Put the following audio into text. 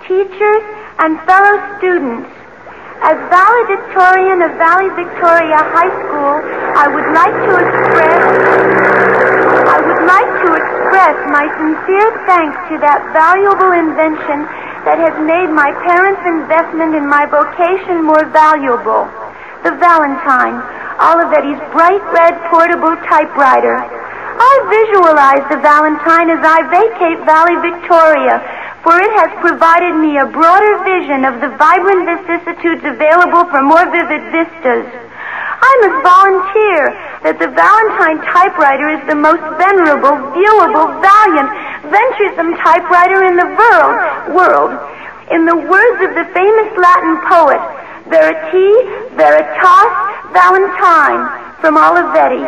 teachers, and fellow students. As valedictorian of Valley Victoria High School, I would like to express my sincere thanks to that valuable invention that has made my parents' investment in my vocation more valuable. The Valentine, Olivetti's bright red portable typewriter. I visualize the Valentine as I vacate Valley Victoria, for it has provided me a broader vision of the vibrant vicissitudes available for more vivid vistas. I must volunteer that the Valentine typewriter is the most venerable, viewable, valiant, venturesome typewriter in the world. In the words of the famous Latin poet, Veritatis Valentine, from Olivetti.